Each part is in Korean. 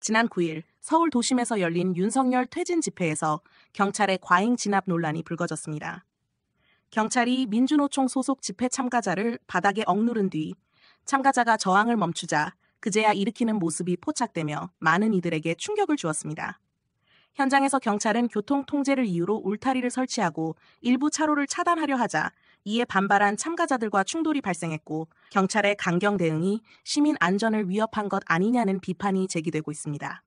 지난 9일 서울 도심에서 열린 윤석열 퇴진 집회에서 경찰의 과잉 진압 논란이 불거졌습니다. 경찰이 민주노총 소속 집회 참가자를 바닥에 억누른 뒤 참가자가 저항을 멈추자 그제야 일으키는 모습이 포착되며 많은 이들에게 충격을 주었습니다. 현장에서 경찰은 교통 통제를 이유로 울타리를 설치하고 일부 차로를 차단하려 하자 이에 반발한 참가자들과 충돌이 발생했고 경찰의 강경 대응이 시민 안전을 위협한 것 아니냐는 비판이 제기되고 있습니다.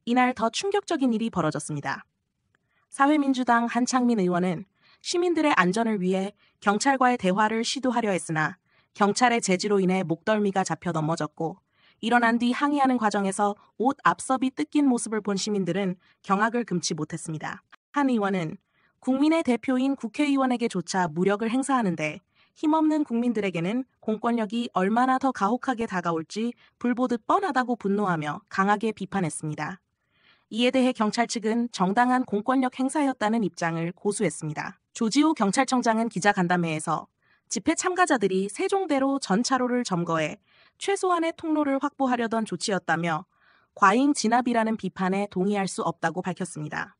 이날 더 충격적인 일이 벌어졌습니다. 사회민주당 한창민 의원은 시민들의 안전을 위해 경찰과의 대화를 시도하려 했으나 경찰의 제지로 인해 목덜미가 잡혀 넘어졌고 일어난 뒤 항의하는 과정에서 옷 앞섭이 뜯긴 모습을 본 시민들은 경악을 금치 못했습니다. 한 의원은 국민의 대표인 국회의원에게조차 무력을 행사하는데 힘없는 국민들에게는 공권력이 얼마나 더 가혹하게 다가올지 불보듯 뻔하다고 분노하며 강하게 비판했습니다. 이에 대해 경찰 측은 정당한 공권력 행사였다는 입장을 고수했습니다. 조지호 경찰청장은 기자간담회에서 집회 참가자들이 세종대로 전 차로를 점거해 최소한의 통로를 확보하려던 조치였다며 과잉 진압이라는 비판에 동의할 수 없다고 밝혔습니다.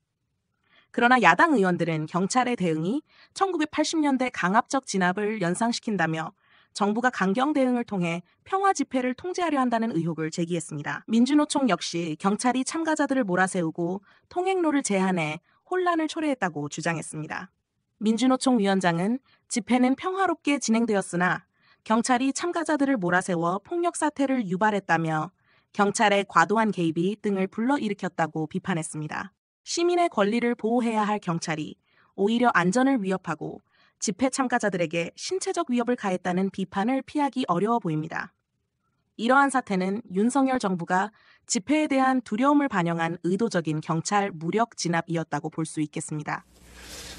그러나 야당 의원들은 경찰의 대응이 1980년대 강압적 진압을 연상시킨다며 정부가 강경 대응을 통해 평화 집회를 통제하려 한다는 의혹을 제기했습니다. 민주노총 역시 경찰이 참가자들을 몰아세우고 통행로를 제한해 혼란을 초래했다고 주장했습니다. 민주노총 위원장은 집회는 평화롭게 진행되었으나 경찰이 참가자들을 몰아세워 폭력 사태를 유발했다며 경찰의 과도한 개입이 등을 불러일으켰다고 비판했습니다. 시민의 권리를 보호해야 할 경찰이 오히려 안전을 위협하고 집회 참가자들에게 신체적 위협을 가했다는 비판을 피하기 어려워 보입니다. 이러한 사태는 윤석열 정부가 집회에 대한 두려움을 반영한 의도적인 경찰 무력 진압이었다고 볼 수 있겠습니다.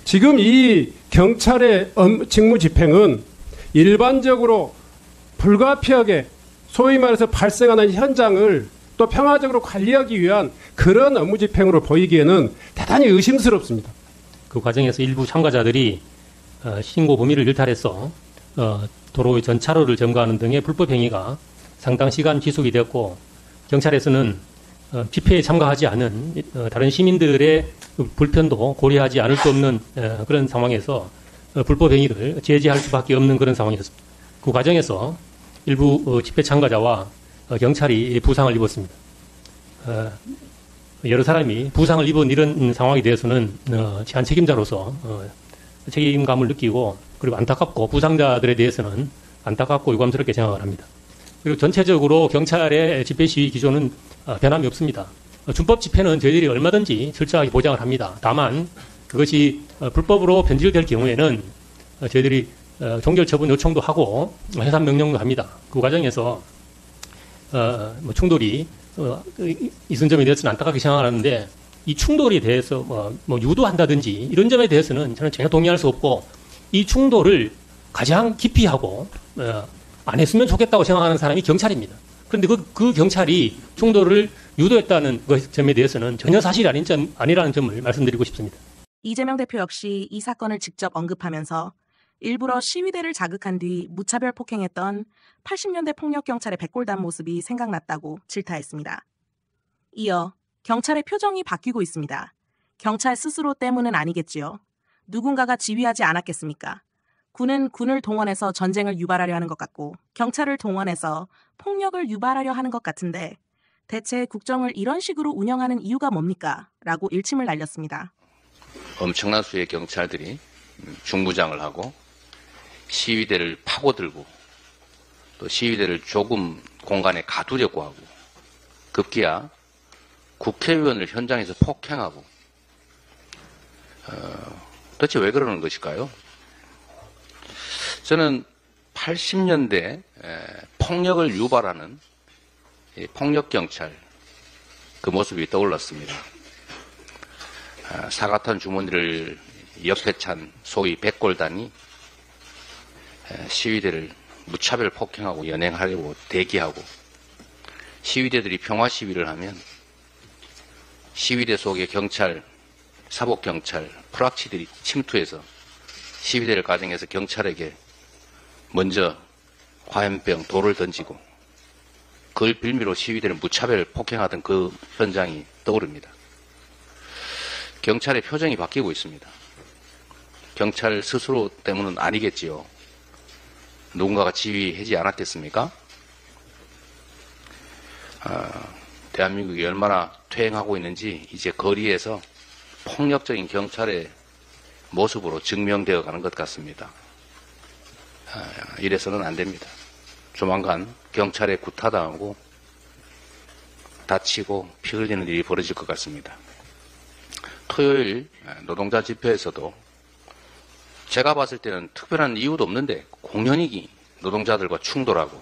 지금 이 경찰의 직무집행은 일반적으로 불가피하게 소위 말해서 발생하는 현장을 또 평화적으로 관리하기 위한 그런 업무 집행으로 보이기에는 대단히 의심스럽습니다. 그 과정에서 일부 참가자들이 신고 범위를 일탈해서 도로의 전차로를 점거하는 등의 불법 행위가 상당 시간 지속이 되었고 경찰에서는 집회에 참가하지 않은 다른 시민들의 불편도 고려하지 않을 수 없는 그런 상황에서 불법 행위를 제지할 수밖에 없는 그런 상황이었습니다. 그 과정에서 일부 집회 참가자와 경찰이 부상을 입었습니다. 여러 사람이 부상을 입은 이런 상황에 대해서는 제한 책임자로서 책임감을 느끼고 그리고 안타깝고 부상자들에 대해서는 안타깝고 유감스럽게 생각을 합니다. 그리고 전체적으로 경찰의 집회 시위 기조는 변함이 없습니다. 준법 집회는 저희들이 얼마든지 철저하게 보장을 합니다. 다만 그것이 불법으로 변질될 경우에는 저희들이 종결처분 요청도 하고 해산 명령도 합니다. 그 과정에서 충돌이 있은 점에 대해서는 안타깝게 생각하는데 이 충돌에 대해서 유도한다든지 이런 점에 대해서는 저는 전혀 동의할 수 없고 이 충돌을 가장 깊이 하고 안 했으면 좋겠다고 생각하는 사람이 경찰입니다. 그런데 그 경찰이 충돌을 유도했다는 점에 대해서는 전혀 사실이 아니라는 점을 말씀드리고 싶습니다. 이재명 대표 역시 이 사건을 직접 언급하면서 일부러 시위대를 자극한 뒤 무차별 폭행했던 80년대 폭력경찰의 백골단 모습이 생각났다고 질타했습니다. 이어 경찰의 표정이 바뀌고 있습니다. 경찰 스스로 때문은 아니겠지요. 누군가가 지휘하지 않았겠습니까? 군은 군을 동원해서 전쟁을 유발하려 하는 것 같고 경찰을 동원해서 폭력을 유발하려 하는 것 같은데 대체 국정을 이런 식으로 운영하는 이유가 뭡니까? 라고 일침을 날렸습니다. 엄청난 수의 경찰들이 중무장을 하고 시위대를 파고들고 또 시위대를 조금 공간에 가두려고 하고 급기야 국회의원을 현장에서 폭행하고 도대체 왜 그러는 것일까요? 저는 80년대 폭력을 유발하는 폭력경찰 그 모습이 떠올랐습니다. 사가탄 주머니를 옆에 찬 소위 백골단이 시위대를 무차별 폭행하고 연행하려고 대기하고 시위대들이 평화 시위를 하면 시위대 속의 경찰, 사복경찰, 프락치들이 침투해서 시위대를 가정해서 경찰에게 먼저 화염병, 돌을 던지고 그걸 빌미로 시위대를 무차별 폭행하던 그 현장이 떠오릅니다. 경찰의 표정이 바뀌고 있습니다. 경찰 스스로 때문은 아니겠지요. 누군가가 지휘하지 않았겠습니까? 대한민국이 얼마나 퇴행하고 있는지 이제 거리에서 폭력적인 경찰의 모습으로 증명되어 가는 것 같습니다. 이래서는 안 됩니다. 조만간 경찰에 구타당하고 다치고 피 흘리는 일이 벌어질 것 같습니다. 토요일 노동자 집회에서도 제가 봤을 때는 특별한 이유도 없는데 공연히 노동자들과 충돌하고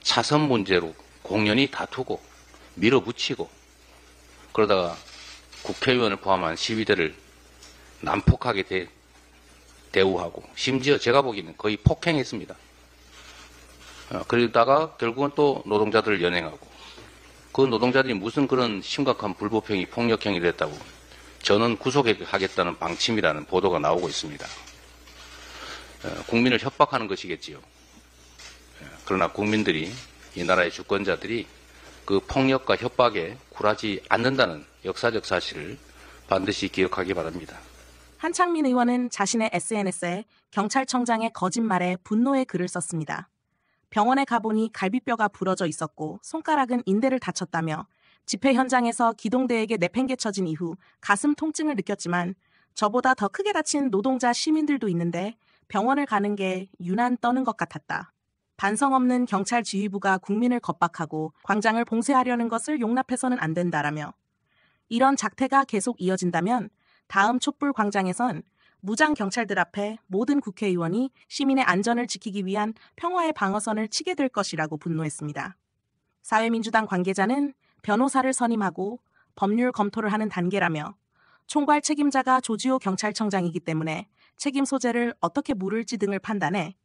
차선 문제로 공연히 다투고 밀어붙이고 그러다가 국회의원을 포함한 시위대를 난폭하게 대우하고 심지어 제가 보기에는 거의 폭행했습니다. 그러다가 결국은 또 노동자들을 연행하고 그 노동자들이 무슨 그런 심각한 불법행위, 폭력행위 됐다고 저는 구속하겠다는 방침이라는 보도가 나오고 있습니다. 국민을 협박하는 것이겠지요. 그러나 국민들이 이 나라의 주권자들이 그 폭력과 협박에 굴하지 않는다는 역사적 사실을 반드시 기억하기 바랍니다. 한창민 의원은 자신의 SNS에 경찰청장의 거짓말에 분노의 글을 썼습니다. 병원에 가보니 갈비뼈가 부러져 있었고 손가락은 인대를 다쳤다며 집회 현장에서 기동대에게 내팽개쳐진 이후 가슴 통증을 느꼈지만 저보다 더 크게 다친 노동자 시민들도 있는데 병원을 가는 게 유난 떠는 것 같았다. 반성 없는 경찰 지휘부가 국민을 겁박하고 광장을 봉쇄하려는 것을 용납해서는 안 된다라며 이런 작태가 계속 이어진다면 다음 촛불 광장에선 무장 경찰들 앞에 모든 국회의원이 시민의 안전을 지키기 위한 평화의 방어선을 치게 될 것이라고 분노했습니다. 사회민주당 관계자는 변호사를 선임하고 법률 검토를 하는 단계라며 총괄 책임자가 조지호 경찰청장이기 때문에 책임 소재를 어떻게 물을지 등을 판단해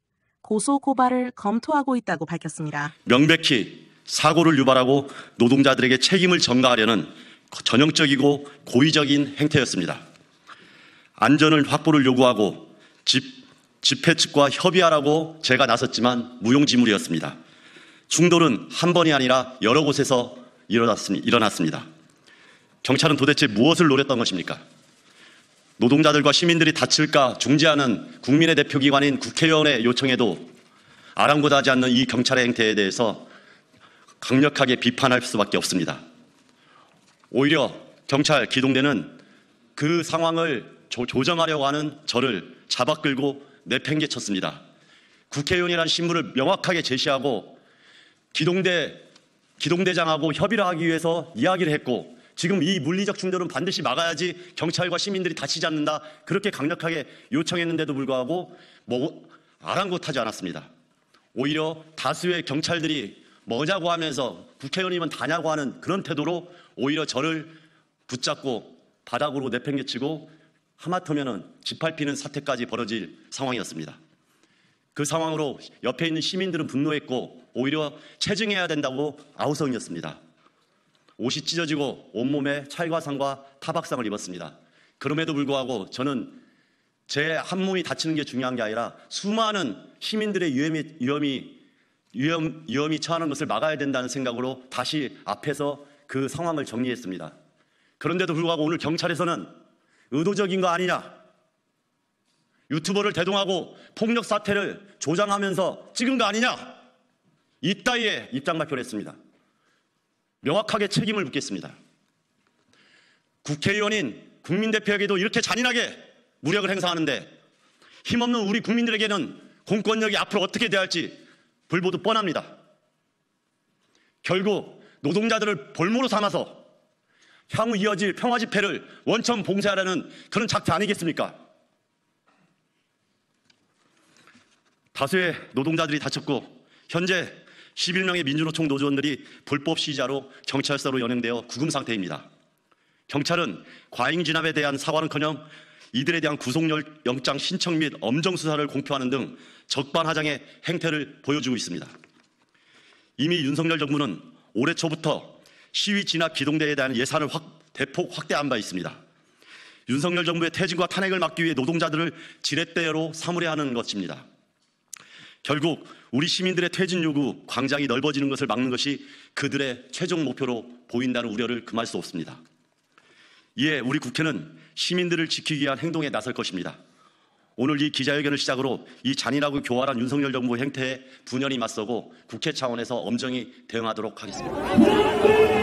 고소 고발을 검토하고 있다고 밝혔습니다. 명백히 사고를 유발하고 노동자들에게 책임을 전가하려는 전형적이고 고의적인 행태였습니다. 안전을 확보를 요구하고 집회 측과 협의하라고 제가 나섰지만 무용지물이었습니다. 충돌은 한 번이 아니라 여러 곳에서 일어났습니다. 경찰은 도대체 무엇을 노렸던 것입니까? 노동자들과 시민들이 다칠까 중지하는 국민의 대표기관인 국회의원의 요청에도 아랑곳하지 않는 이 경찰의 행태에 대해서 강력하게 비판할 수밖에 없습니다. 오히려 경찰 기동대는 그 상황을 조정하려고 하는 저를 잡아 끌고 내팽개쳤습니다. 국회의원이라는 신분을 명확하게 제시하고 기동대장하고 협의를 하기 위해서 이야기를 했고 지금 이 물리적 충돌은 반드시 막아야지 경찰과 시민들이 다치지 않는다. 그렇게 강력하게 요청했는데도 불구하고 아랑곳하지 않았습니다. 오히려 다수의 경찰들이 뭐냐고 하면서 국회의원이면 다냐고 하는 그런 태도로 오히려 저를 붙잡고 바닥으로 내팽개치고 하마터면은 짓밟히는 사태까지 벌어질 상황이었습니다. 그 상황으로 옆에 있는 시민들은 분노했고 오히려 체증해야 된다고 아우성이었습니다. 옷이 찢어지고 온몸에 찰과상과 타박상을 입었습니다. 그럼에도 불구하고 저는 제 한 몸이 다치는 게 중요한 게 아니라 수많은 시민들의 위험이 처하는 것을 막아야 된다는 생각으로 다시 앞에서 그 상황을 정리했습니다. 그런데도 불구하고 오늘 경찰에서는 의도적인 거 아니냐, 유튜버를 대동하고 폭력 사태를 조장하면서 찍은 거 아니냐, 이따위의 입장 발표를 했습니다. 명확하게 책임을 묻겠습니다. 국회의원인 국민대표에게도 이렇게 잔인하게 무력을 행사하는데 힘없는 우리 국민들에게는 공권력이 앞으로 어떻게 대할지 불보듯 뻔합니다. 결국 노동자들을 볼모로 삼아서 향후 이어질 평화 집회를 원천 봉쇄하라는 그런 작태 아니겠습니까? 다수의 노동자들이 다쳤고 현재 11명의 민주노총 노조원들이 불법 시위자로 경찰서로 연행되어 구금 상태입니다. 경찰은 과잉 진압에 대한 사과는커녕 이들에 대한 구속영장 신청 및 엄정 수사를 공표하는 등 적반하장의 행태를 보여주고 있습니다. 이미 윤석열 정부는 올해 초부터 시위 진압 기동대에 대한 예산을 대폭 확대한 바 있습니다. 윤석열 정부의 퇴진과 탄핵을 막기 위해 노동자들을 지렛대로 삼으려 하는 것입니다. 결국 우리 시민들의 퇴진 요구, 광장이 넓어지는 것을 막는 것이 그들의 최종 목표로 보인다는 우려를 금할 수 없습니다. 이에 우리 국회는 시민들을 지키기 위한 행동에 나설 것입니다. 오늘 이 기자회견을 시작으로 이 잔인하고 교활한 윤석열 정부 행태에 분연히 맞서고 국회 차원에서 엄정히 대응하도록 하겠습니다.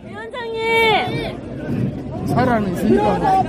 위원장님! 사람이 있으니까.